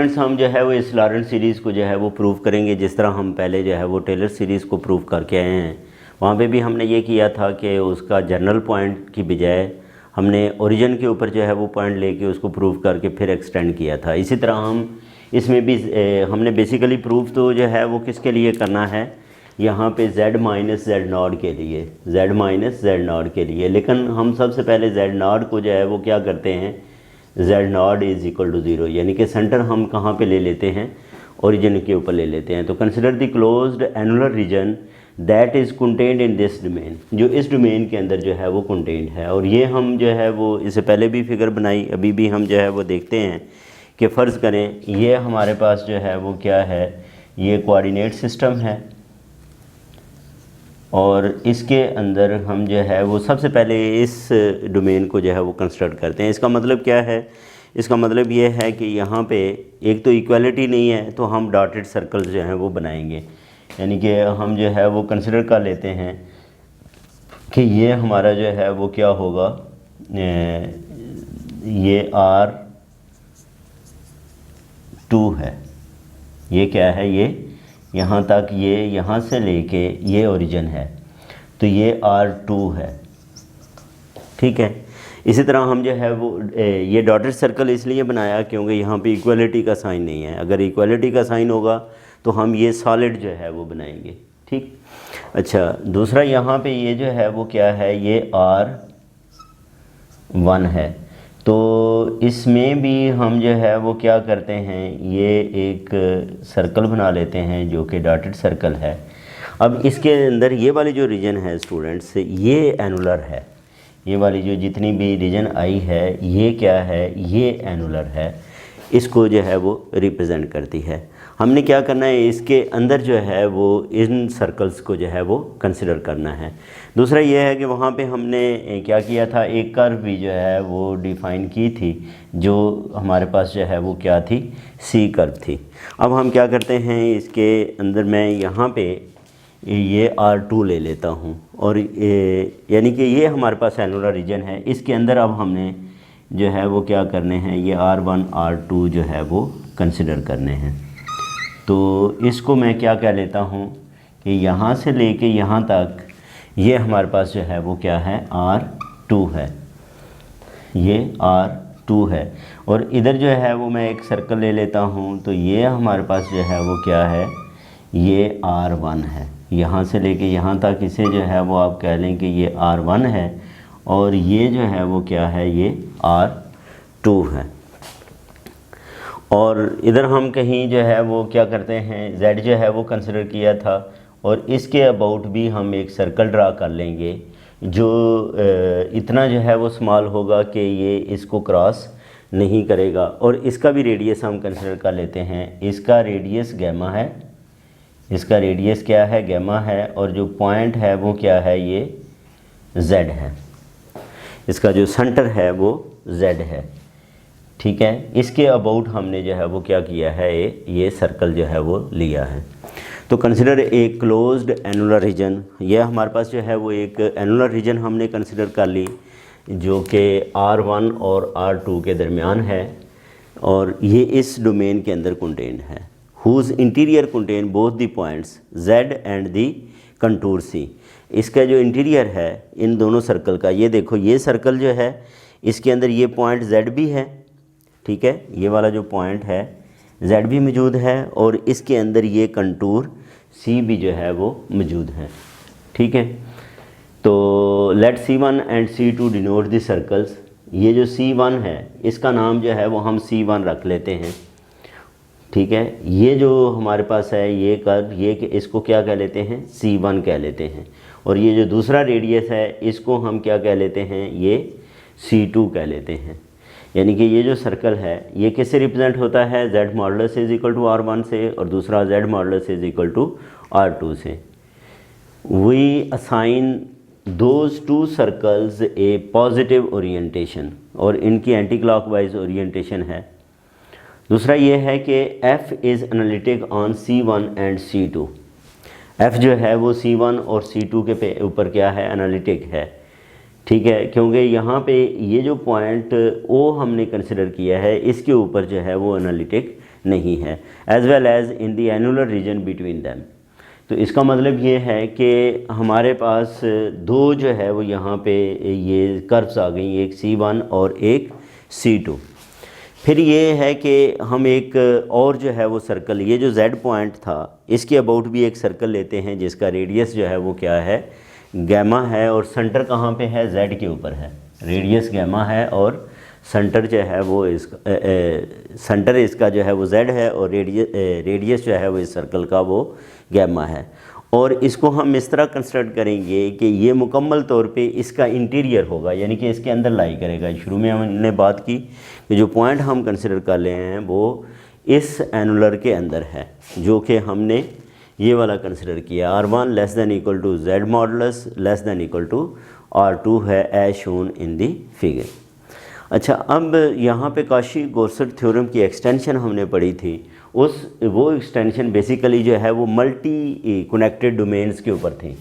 Students हम जो है वो इस लॉरेंट सीरीज़ को जो है वो प्रूव करेंगे जिस तरह हम पहले जो है वो टेलर सीरीज़ को प्रूव करके आए हैं। वहाँ पे भी हमने ये किया था कि उसका जनरल पॉइंट की बजाय हमने ओरिजिन के ऊपर जो है वो पॉइंट लेके उसको प्रूव करके फिर एक्सटेंड किया था। इसी तरह हम इसमें भी हमने बेसिकली प्रूफ तो जो है वो किसके लिए करना है, यहाँ पे z माइनस जेड नॉट के लिए, z माइनस जेड नॉट के लिए। लेकिन हम सबसे पहले z नॉट को जो है वो क्या करते हैं, z not is equal to 0, यानी कि सेंटर हम कहाँ पे ले लेते हैं, ओरिजिन के ऊपर ले लेते हैं। तो consider the closed annular region that is contained in this domain, जो इस डोमेन के अंदर जो है वो कंटेन्ड है। और ये हम जो है वो इससे पहले भी फिगर बनाई, अभी भी हम जो है वो देखते हैं कि फ़र्ज़ करें ये हमारे पास जो है वो क्या है, ये कोऑर्डिनेट सिस्टम है और इसके अंदर हम जो है वो सबसे पहले इस डोमेन को जो है वो कंसिडर करते हैं। इसका मतलब क्या है, इसका मतलब ये है कि यहाँ पे एक तो इक्वालिटी नहीं है तो हम डॉटेड सर्कल्स जो हैं वो बनाएंगे, यानी कि हम जो है वो कंसिडर कर लेते हैं कि ये हमारा जो है वो क्या होगा, ये R2 है, ये क्या है, ये यहाँ तक, ये यहाँ से लेके ये ओरिजिन है, तो ये R2 है, ठीक है। इसी तरह हम जो है वो ये डॉटेड सर्कल इसलिए बनाया क्योंकि यहाँ पे इक्वलिटी का साइन नहीं है। अगर इक्वलिटी का साइन होगा तो हम ये सॉलिड जो है वो बनाएंगे, ठीक। अच्छा, दूसरा यहाँ पे ये जो है वो क्या है, ये R1 है, तो इसमें भी हम जो है वो क्या करते हैं, ये एक सर्कल बना लेते हैं जो कि डॉटेड सर्कल है। अब इसके अंदर ये वाली जो रीजन है स्टूडेंट्स, ये एनुलर है, ये वाली जो जितनी भी रीजन आई है ये क्या है, ये एनुलर है, इसको जो है वो रिप्रेजेंट करती है। हमने क्या करना है, इसके अंदर जो है वो इन सर्कल्स को जो है वो कंसिडर करना है। दूसरा ये है कि वहाँ पे हमने क्या किया था, एक कर्व भी जो है वो डिफ़ाइन की थी, जो हमारे पास जो है वो क्या थी, सी कर्व थी। अब हम क्या करते हैं, इसके अंदर मैं यहाँ पे ये R2 ले लेता हूँ और यानी कि ये हमारे पास एनुलर रीजन है। इसके अंदर अब हमने जो है वो क्या करने हैं, ये R1 R2 जो है वो कंसिडर करने हैं। तो इसको मैं क्या कह लेता हूँ कि यहाँ से लेके यहाँ तक ये हमारे पास जो है वो क्या है, R2 है, ये R2 है। और इधर जो है वो मैं एक सर्कल ले लेता हूँ, तो ये हमारे पास जो है वो क्या है, ये R1 है। यहाँ से लेके यहाँ तक इसे जो है वो आप कह लें कि ये R1 है और ये जो है वो क्या है, ये R2 है। और इधर हम कहीं जो है वो क्या करते हैं, Z जो है वो कंसिडर किया था और इसके अबाउट भी हम एक सर्कल ड्रा कर लेंगे जो इतना जो है वो स्मॉल होगा कि ये इसको क्रॉस नहीं करेगा। और इसका भी रेडियस हम कंसिडर कर लेते हैं, इसका रेडियस गैमा है, इसका रेडियस क्या है, गैमा है, और जो पॉइंट है वो क्या है, ये Z है, इसका जो सेंटर है वो Z है, ठीक है। इसके अबाउट हमने जो है वो क्या किया है, ये सर्कल जो है वो लिया है। तो consider a closed annular region, यह हमारे पास जो है वो एक एनुलर रीजन हमने कंसिडर कर ली जो कि R1 और R2 के दरमियान है और ये इस डोमेन के अंदर कंटेन्ड है। Whose interior contain both the points Z and the contour C। इसका जो इंटीरियर है इन दोनों सर्कल का, ये देखो ये सर्कल जो है इसके अंदर ये पॉइंट Z भी है, ठीक है, ये वाला जो पॉइंट है Z भी मौजूद है और इसके अंदर ये कंटूर C भी जो है वो मौजूद है, ठीक है। तो let C1 and C2 denote the circles. ये जो C1 है इसका नाम जो है वो हम C1 रख लेते हैं, ठीक है। ये जो हमारे पास है ये कर्व, ये इसको क्या कह लेते हैं, C1 कह लेते हैं। और ये जो दूसरा रेडियस है इसको हम क्या कह लेते हैं, ये C2 कह लेते हैं। यानी कि ये जो सर्कल है ये किससे रिप्रेजेंट होता है, Z modulus is equal to R1 से और दूसरा Z modulus is equal to R2 से। We assign those two circles a positive orientation और इनकी एंटी क्लॉकवाइज ओरिएंटेशन है। दूसरा ये है कि F is analytic on C1 and C2। F जो है वो C1 और C2 के ऊपर क्या है, एनालिटिक है, ठीक है। क्योंकि यहाँ पे ये जो पॉइंट O हमने कंसिडर किया है इसके ऊपर जो है वो एनालिटिक नहीं है, as well as in the annular region between them. तो इसका मतलब ये है कि हमारे पास दो जो है वो यहाँ पे ये कर्व्स आ गई, एक C1 और एक C2। फिर ये है कि हम एक और जो है वो सर्कल, ये जो Z पॉइंट था इसके अबाउट भी एक सर्कल लेते हैं जिसका रेडियस जो है वो क्या है, गैमा है, और सेंटर कहाँ पे है, Z के ऊपर है। रेडियस गैमा है और सेंटर जो है वो इसका सेंटर इसका जो है वो Z है, और रेडियस जो है वो इस सर्कल का वो गैमा है। और इसको हम इस तरह कंस्ट्रक्ट करेंगे कि ये मुकम्मल तौर पे इसका इंटीरियर होगा, यानी कि इसके अंदर लाई करेगा। शुरू में हमने बात की कि जो पॉइंट हम कंसिडर कर रहे हैं वो इस एनुलर के अंदर है, जो कि हमने ये वाला कंसिडर किया, R1 less than equal to Z modulus less than equal to R2 है, as shown in the figure. अच्छा, अब यहाँ पे काशी-गॉर्सेट थ्योरम की एक्सटेंशन हमने पढ़ी थी, वो एक्सटेंशन बेसिकली जो है वो मल्टी कनेक्टेड डोमेन्स के ऊपर थी।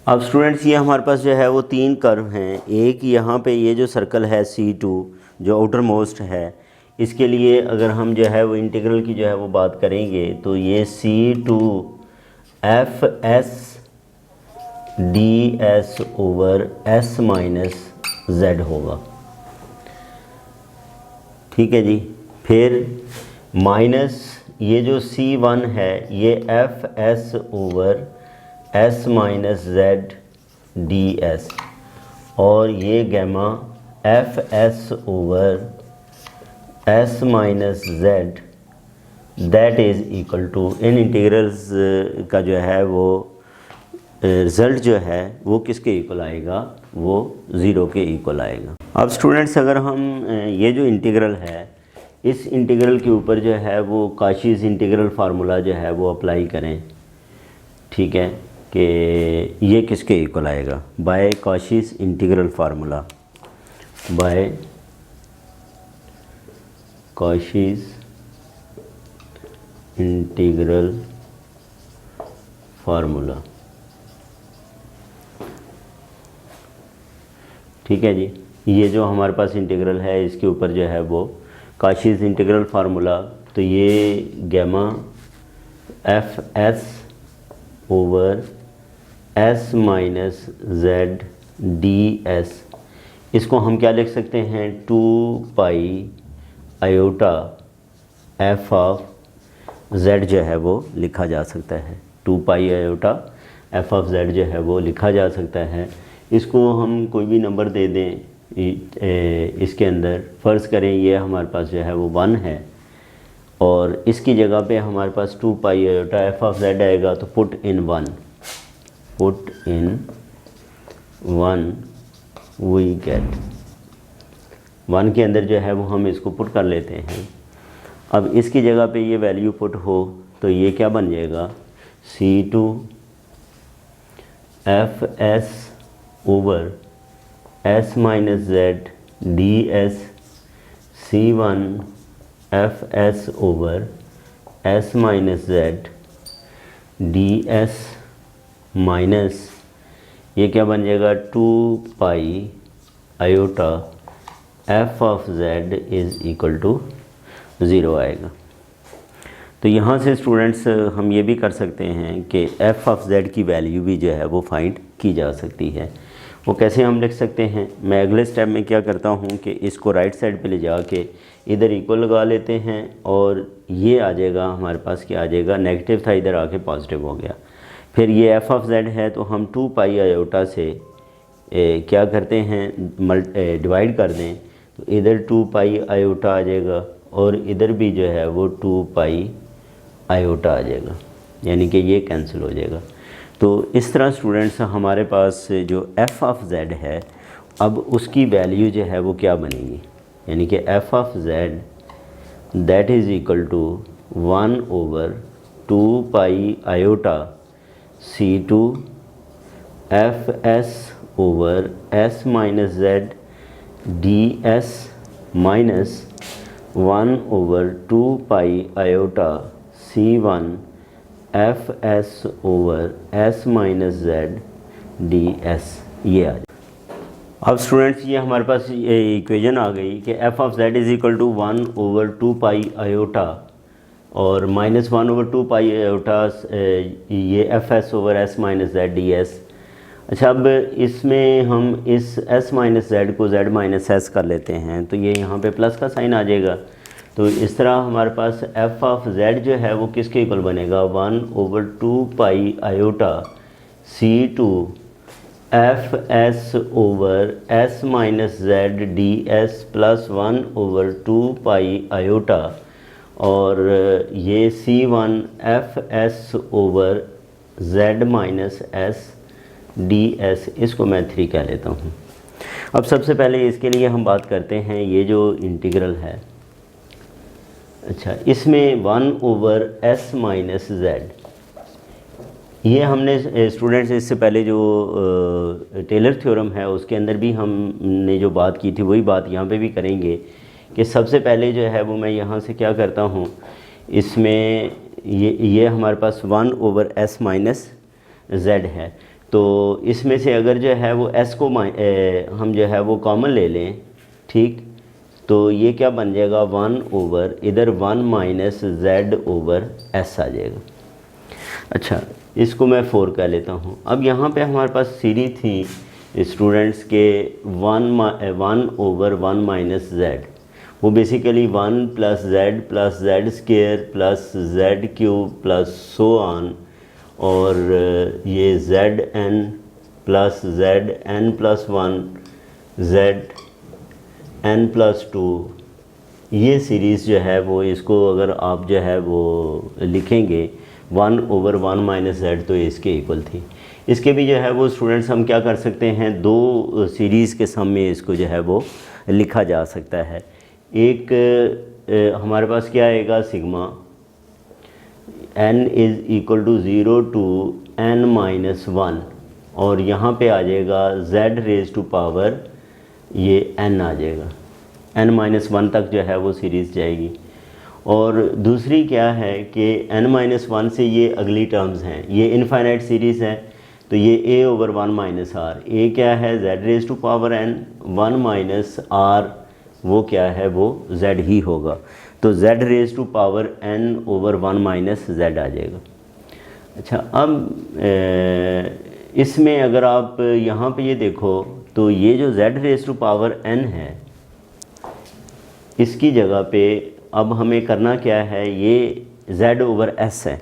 अब स्टूडेंट्स ये हमारे पास जो है वो तीन कर्व हैं। एक यहाँ पे ये जो सर्कल है C2 जो आउटर मोस्ट है, इसके लिए अगर हम जो है वो इंटीग्रल की जो है वो बात करेंगे तो ये C2 FS ds over S minus Z होगा, ठीक है जी। फिर माइनस ये जो C1 है ये FS over S minus Z ds, और ये gamma FS over S minus Z, that is equal to, इन इंटीग्रल्स का जो है वो रिज़ल्ट जो है वो किसके इक्वल आएगा, वो 0 के इक्वल आएगा। अब स्टूडेंट्स अगर हम ये जो इंटीग्रल है इस इंटीग्रल के ऊपर जो है वो काशीज़ इंटीग्रल फार्मूला जो है वो अप्लाई करें, ठीक है, कि ये किसके इक्वल आएगा, by Cauchy's integral formula, by Cauchy's integral formula, ठीक है जी। ये जो हमारे पास इंटीग्रल है इसके ऊपर जो है वो काशीज़ इंटीग्रल फार्मूला, तो ये gamma FS over S minus Z ds, इसको हम क्या लिख सकते हैं, 2 pi iota F of Z जो है वो लिखा जा सकता है, 2 pi iota F of Z जो है वो लिखा जा सकता है। इसको हम कोई भी नंबर दे दें इसके अंदर, फ़र्ज़ करें ये हमारे पास जो है वो 1 है, और इसकी जगह पे हमारे पास 2 pi iota F of Z आएगा, तो पुट इन 1 वी गेट 1 के अंदर जो है वो हम इसको पुट कर लेते हैं। अब इसकी जगह पे ये वैल्यू पुट हो तो ये क्या बन जाएगा, C2 FS over S minus Z ds, C1 FS over S minus Z ds minus ये क्या बन जाएगा, 2 pi iota F of Z is equal to 0 आएगा। तो यहाँ से स्टूडेंट्स हम ये भी कर सकते हैं कि F ऑफ Z की वैल्यू भी जो है वो फाइंड की जा सकती है। वो कैसे हम लिख सकते हैं, मैं अगले स्टेप में क्या करता हूँ कि इसको राइट साइड पे ले जा के इधर इक्वल लगा लेते हैं, और ये आ जाएगा हमारे पास, क्या आ जाएगा, नेगेटिव था इधर आके पॉजिटिव हो गया। फिर ये F ऑफ Z है तो हम 2 पाई आयोटा से क्या करते हैं, डिवाइड कर दें, तो इधर 2 पाई आयोटा आ जाएगा और इधर भी जो है वो 2 पाई आयोटा आ जाएगा, यानी कि ये कैंसिल हो जाएगा। तो इस तरह स्टूडेंट्स हमारे पास जो F ऑफ Z है अब उसकी वैल्यू जो है वो क्या बनेगी, यानी कि F of Z that is equal to 1 over 2 pi iota C2 FS over S minus Z ds minus 1 over 2 pi iota C1 FS over S minus Z ds, ये आ जाए। अब स्टूडेंट्स ये हमारे पास ये इक्वेशन आ गई कि F of Z is equal to 1/2 iota और -1/2 आयोटा ये F S over S minus Z D S. अच्छा, अब इसमें हम इस s माइनस जेड को z माइनस एस कर लेते हैं, तो ये यहाँ पे प्लस का साइन आ जाएगा। तो इस तरह हमारे पास f ऑफ z जो है वो किसके इक्वल बनेगा, 1/2 iota C two F S over S minus Z D S plus 1/2 iota और ये C1 F S over z minus S D S, इसको मैं 3 कह लेता हूँ। अब सबसे पहले इसके लिए हम बात करते हैं ये जो इंटीग्रल है। अच्छा, इसमें 1/s माइनस जेड, ये हमने स्टूडेंट्स इससे पहले जो टेलर थ्योरम है उसके अंदर भी हमने जो बात की थी वही बात यहाँ पे भी करेंगे कि सबसे पहले जो है वो मैं यहाँ से क्या करता हूँ, इसमें ये हमारे पास 1/s माइनस जेड है, तो इसमें से अगर जो है वो s को हम जो है वो कॉमन ले लें, ठीक, तो ये क्या बन जाएगा 1 इधर 1 माइनस जेड ओवर s आ जाएगा। अच्छा, इसको मैं 4 कह लेता हूँ। अब यहाँ पे हमारे पास सीरीज थी स्टूडेंट्स के 1/1 माइनस जेड, वो basically 1 plus Z square plus Z cube plus so on, और ये Z N plus Z N plus 1 Z N plus 2, ये सीरीज़ जो है वो इसको अगर आप जो है वो लिखेंगे 1/1 माइनस जेड, तो इसके इक्वल थी। इसके भी जो है वो स्टूडेंट्स हम क्या कर सकते हैं, 2 सीरीज़ के सम में इसको जो है वो लिखा जा सकता है। एक हमारे पास क्या आएगा, sigma n is equal to 0 to n minus 1, और यहाँ पे आ जाएगा z रेज टू पावर ये n आ जाएगा, n माइनस 1 तक जो है वो सीरीज़ जाएगी। और दूसरी क्या है कि n माइनस 1 से ये अगली टर्म्स हैं, ये इनफाइनाइट सीरीज़ है, तो ये a/1 माइनस आर, a क्या है z raise to power n, 1 minus r वो क्या है वो z ही होगा, तो z raise to power n/1 minus z आ जाएगा। अच्छा, अब इसमें अगर आप यहाँ पे ये देखो तो ये जो z raise to power n है, इसकी जगह पे अब हमें करना क्या है, ये z/s है,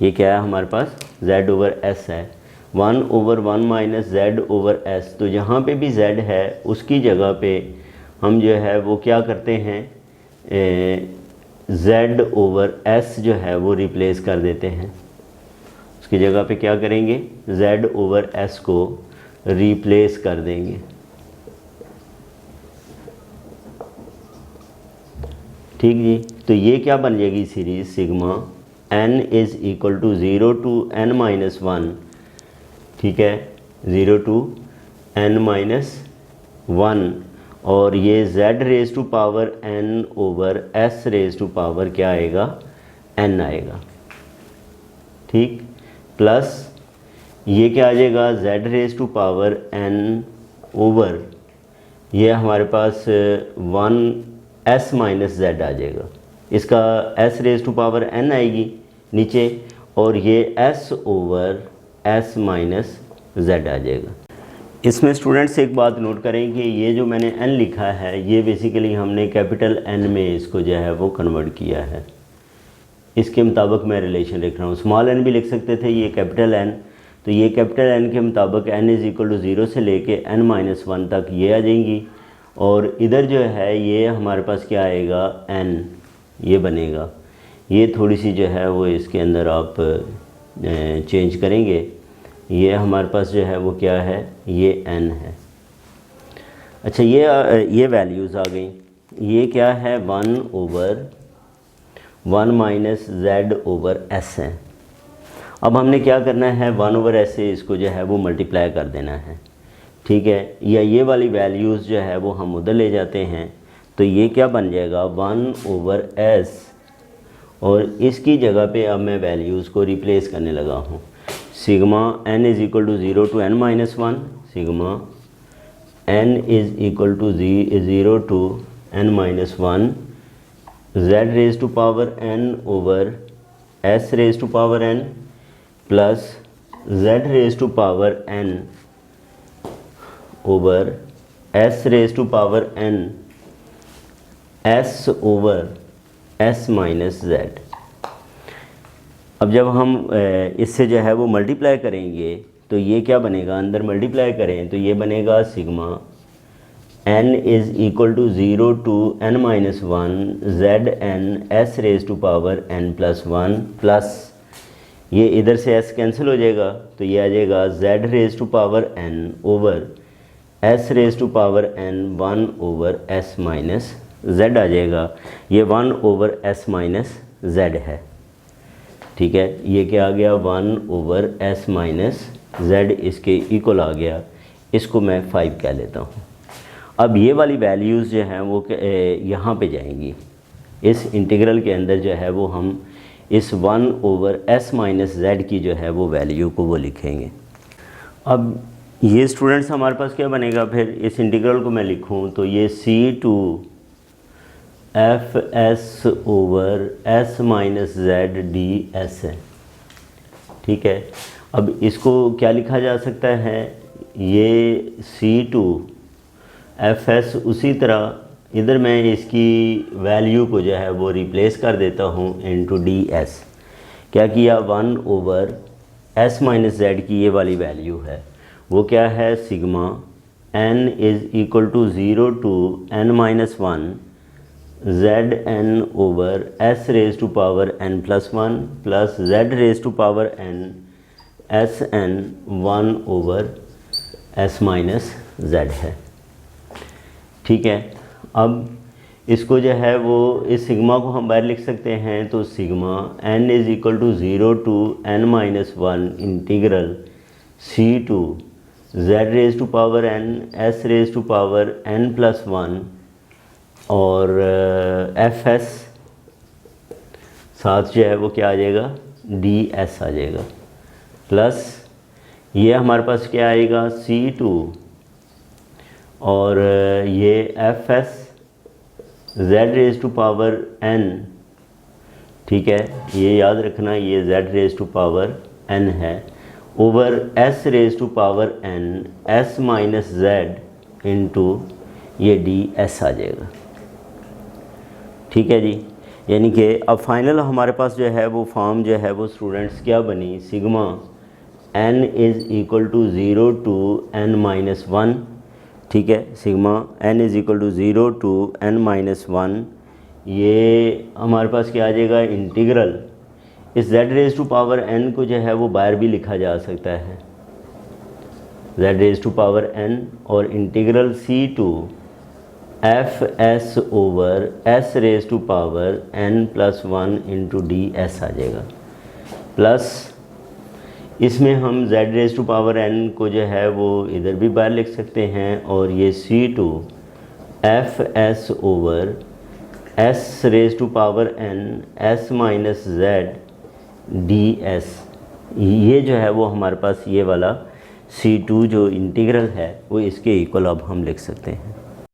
ये क्या है हमारे पास z/s है, 1/1 माइनस z/s, तो जहाँ पे भी z है उसकी जगह पे हम जो है वो क्या करते हैं, z/s जो है वो रिप्लेस कर देते हैं। उसकी जगह पे क्या करेंगे, z/s को रिप्लेस कर देंगे, ठीक जी। तो ये क्या बन जाएगी series, sigma n is equal to 0 to n minus 1, ठीक है, 0 टू n माइनस 1, और ये z raise to power n over s raise to power क्या आएगा, n आएगा, ठीक, प्लस ये क्या आ जाएगा z raise to power n ओवर ये हमारे पास 1s माइनस z आ जाएगा, इसका s raise to power n आएगी नीचे, और ये s over s minus z आ जाएगा। इसमें स्टूडेंट्स एक बात नोट करें कि ये जो मैंने n लिखा है ये बेसिकली हमने कैपिटल N में इसको जो है वो कन्वर्ट किया है, इसके मुताबिक मैं रिलेशन लिख रहा हूँ। स्मॉल n भी लिख सकते थे, ये कैपिटल N, तो ये कैपिटल N के मुताबिक n इज़ इक्वल टू 0 से लेके n माइनस 1 तक ये आ जाएंगी, और इधर जो है ये हमारे पास क्या आएगा, n ये बनेगा। ये थोड़ी सी जो है वो इसके अंदर आप चेंज करेंगे, ये हमारे पास जो है वो क्या है, ये n है। अच्छा, ये वैल्यूज़ आ गई, ये क्या है 1/1 माइनस z/s है। अब हमने क्या करना है, 1/s से इसको जो है वो मल्टीप्लाई कर देना है, ठीक है, या ये वाली वैल्यूज़ जो है वो हम उधर ले जाते हैं, तो ये क्या बन जाएगा 1/s, और इसकी जगह पे अब मैं वैल्यूज़ को रिप्लेस करने लगा हूँ। Sigma n is equal to 0 to n minus 1, sigma n is equal to 0 to n minus 1 z raise to power n over s raise to power n plus z raise to power n over s raise to power n s over s minus z। अब जब हम इससे जो है वो multiply करेंगे तो ये क्या बनेगा, अंदर मल्टीप्लाई करें तो ये बनेगा sigma n is equal to 0 to n minus 1 z n s raise to power n plus 1 plus ये इधर से s कैंसिल हो जाएगा तो ये आ जाएगा z raise to power n over s raise to power n 1 over s minus z आ जाएगा। ये 1 ओवर s माइनस z है, ठीक है। ये क्या आ गया 1 ओवर s माइनस z इसके इक्वल आ गया। इसको मैं 5 कह लेता हूँ। अब ये वाली वैल्यूज़ जो हैं वो यहाँ पे जाएंगी, इस इंटीग्रल के अंदर जो है वो हम इस 1 ओवर s माइनस z की जो है वो वैल्यू को वो लिखेंगे। अब ये स्टूडेंट्स हमारे पास क्या बनेगा, फिर इस इंटीग्रल को मैं लिखूँ तो ये c2 fs over s minus z ds है, ठीक है। अब इसको क्या लिखा जा सकता है, ये c2 fs उसी तरह इधर मैं इसकी वैल्यू को जो है वो रिप्लेस कर देता हूँ इनटू ds। क्या किया 1 ओवर s माइनस z की ये वाली वैल्यू है, वो क्या है sigma n is equal to 0 to n minus 1 z n over s raise to power n plus 1 plus z raise to power n s n 1 over s minus z है, ठीक है। अब इसको जो है वो इस सिग्मा को हम बाहर लिख सकते हैं तो sigma n is equal to 0 to n minus 1 इंटीग्रल c2 z raise to power n s raise to power n plus 1 और fs साथ जो है वो क्या आ जाएगा ds आ जाएगा, प्लस ये हमारे पास क्या आएगा c2 और ये fs z raise to power n, ठीक है। ये याद रखना ये z raise to power n है over s raise to power n s minus z into ये ds आ जाएगा, ठीक है जी। यानी कि अब फाइनल हमारे पास जो है वो फॉर्म जो है वो स्टूडेंट्स क्या बनी, sigma n is equal to 0 to n minus 1, ठीक है। Sigma n is equal to 0 to n minus 1, ये हमारे पास क्या आ जाएगा इंटीग्रल इस z raise to power n को जो है वो बाहर भी लिखा जा सकता है z raise to power n और integral c2 fs over s raise to power n plus 1 into ds आ जाएगा, प्लस इसमें हम z raise to power n को जो है वो इधर भी बाहर लिख सकते हैं और ये c2 fs over s raise to power n s minus z ds, ये जो है वो हमारे पास ये वाला c2 जो इंटीग्रल है वो इसके इक्वल अब हम लिख सकते हैं।